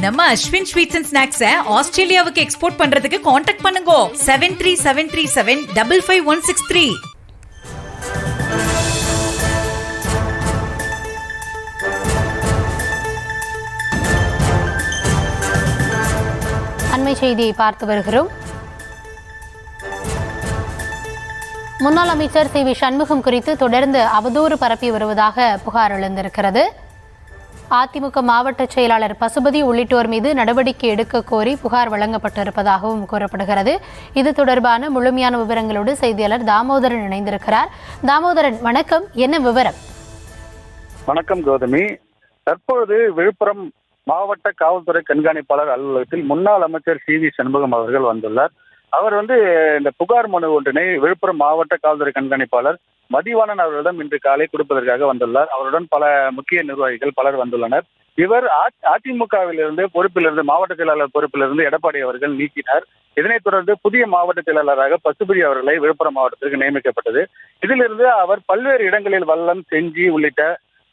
நம்ம Ashwin sweets and ஸ்நாக்ஸை ஆஸ்திரேலியாவுக்கு export பண்றதுக்கு காண்டாக்ட் பண்ணுங்க 737337555163. அண்மை செய்தியை பார்த்து வருகிறோம். முன்னாள் அமைச்சர் சி வி சண்முகம் குறித்து தொடர்ந்து அவதூறு பரப்பி வருவதாக புகார் எழுந்திருக்கிறது. அதிமுக மாவட்ட செயலாளர் பசுபதி உள்ளிட்டோர் மீது நடவடிக்கை எடுக்க கோரி புகார் வழங்கப்பட்டிருப்பதாகவும் கூறப்படுகிறது. இது தொடர்பான முழுமையான விவரங்களோடு செய்தியாளர் தாமோதரன் இணைந்திருக்கிறார். தாமோதரன், வணக்கம். என்ன விவரம்? வணக்கம் கௌதமி. தற்பொழுது விழுப்புரம் மாவட்ட காவல்துறை கண்காணிப்பாளர் அலுவலகத்தில் முன்னாள் அமைச்சர் சி வி சண்முகம் அவர்கள் வந்துள்ளார். அவர் இந்த புகார் மனு ஒன்றினை விழுப்புரம் மாவட்ட காவல்துறை கண்காணிப்பாளர் மதிவாணன் அவர்களிடம் இன்று காலை கொடுப்பதற்காக வந்துள்ளார். அவருடன் பல முக்கிய நிர்வாகிகள் பலர் வந்துள்ளனர். இவர் அதிமுகவிலிருந்து பொறுப்பிலிருந்து மாவட்ட செயலாளர் பொறுப்பிலிருந்து எடப்பாடி அவர்கள் நீக்கினார். இதனைத் தொடர்ந்து புதிய மாவட்ட செயலாளராக பசுபதி அவர்களை விழுப்புரம் மாவட்டத்திற்கு நியமிக்கப்பட்டது. இதிலிருந்து அவர் பல்வேறு இடங்களில் வல்லம், செஞ்சி உள்ளிட்ட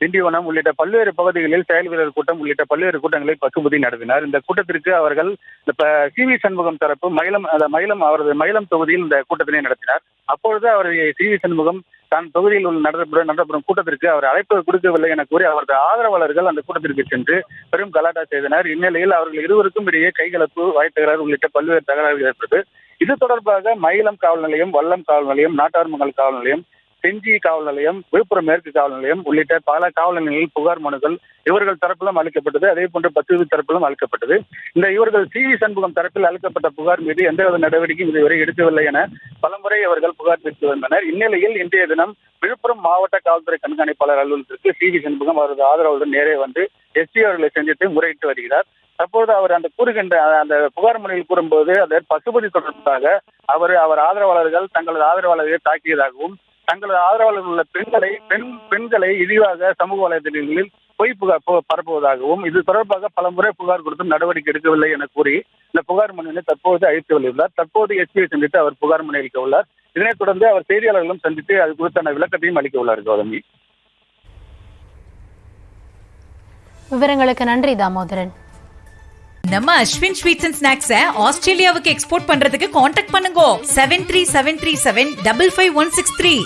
திண்டிவனம் உள்ளிட்ட பல்வேறு பகுதிகளில் செயல் வீரர் கூட்டம் உள்ளிட்ட பல்வேறு கூட்டங்களை பசுபதி நடத்தினார். இந்த கூட்டத்திற்கு அவர்கள் சி வி சண்முகம் தரப்பு அவரது மயிலம் தொகுதியில் இந்த கூட்டத்தினை நடத்தினார். அப்பொழுது அவர் சி வி சண்முகம் தான் தொகுதியில் நடத்தப்படும் கூட்டத்திற்கு அவர் அழைப்பு கொடுக்கவில்லை என கூறி அவரது ஆதரவாளர்கள் அந்த கூட்டத்திற்கு சென்று பெரும் கலாட்டா செய்தனர். இந்நிலையில் அவர்கள் இருவருக்கும் இடையே கைகலப்பு, வாய்த்தகராறு உள்ளிட்ட பல்வேறு தகராறுகள் ஏற்பட்டது. இது தொடர்பாக மயிலம் காவல் நிலையம், வல்லம் காவல் நிலையம், நாட்டார்மங்கல் காவல் நிலையம், செஞ்சி காவல் நிலையம், விழுப்புரம் மேற்கு காவல் நிலையம் உள்ளிட்ட பல காவல் நிலையங்களில் புகார் மனுக்கள் இவர்கள் தரப்பிலும் அளிக்கப்பட்டது. அதே போன்று பசுபதி தரப்பிலும் அளிக்கப்பட்டது. இவர்கள் சி வி சண்முகம் தரப்பில் அளிக்கப்பட்ட புகார் மீது எந்தவித நடவடிக்கையும் இதுவரை எடுக்கவில்லை என பலமுறை அவர்கள் புகார் பெற்று வந்தனர். இந்நிலையில் இன்றைய தினம் விழுப்புரம் மாவட்ட காவல்துறை கண்காணிப்பாளர் அலுவலகத்திற்கு சி வி சண்முகம் அவரது ஆதரவுடன் நேரே வந்து எஸ்பி அவர்களை சந்தித்து முறையிட்டு வருகிறார். தற்போது அவர் அந்த புகார் மனுவில் கூறும்போது பசுபதி தொடர்பாக அவர் ஆதரவாளர்கள் தங்களது ஆதரவாளர்களை தாக்கியதாகவும் தங்களது ஆதரவாளர்கள் உள்ள பெண்களை இழிவாக சமூக வலைதளங்களில் பொய் புகார் பரப்புவதாகவும் இது தொடர்பாக பல முறை புகார் கொடுத்தும் நடவடிக்கை எடுக்கவில்லை என கூறி இந்த புகார் மனுவினை தற்போது அளித்து வருகிறார். தற்போது எஸ்பியை சந்தித்து அவர் புகார் மனு அளிக்க உள்ளார். இதனைத் தொடர்ந்து அவர் செய்தியாளர்களும் சந்தித்து அது குறித்தான விளக்கத்தையும் அளிக்க உள்ளார். கௌதமி, விவரங்களுக்கு நன்றி தாமோதரன். நம்ம அஸ்வின் ஸ்வீட்ஸ் அண்ட் ஸ்நாக்ஸை ஆஸ்திரேலியாவுக்கு எக்ஸ்போர்ட் பண்றதுக்கு காண்டாக்ட் பண்ணுங்க 7373755163.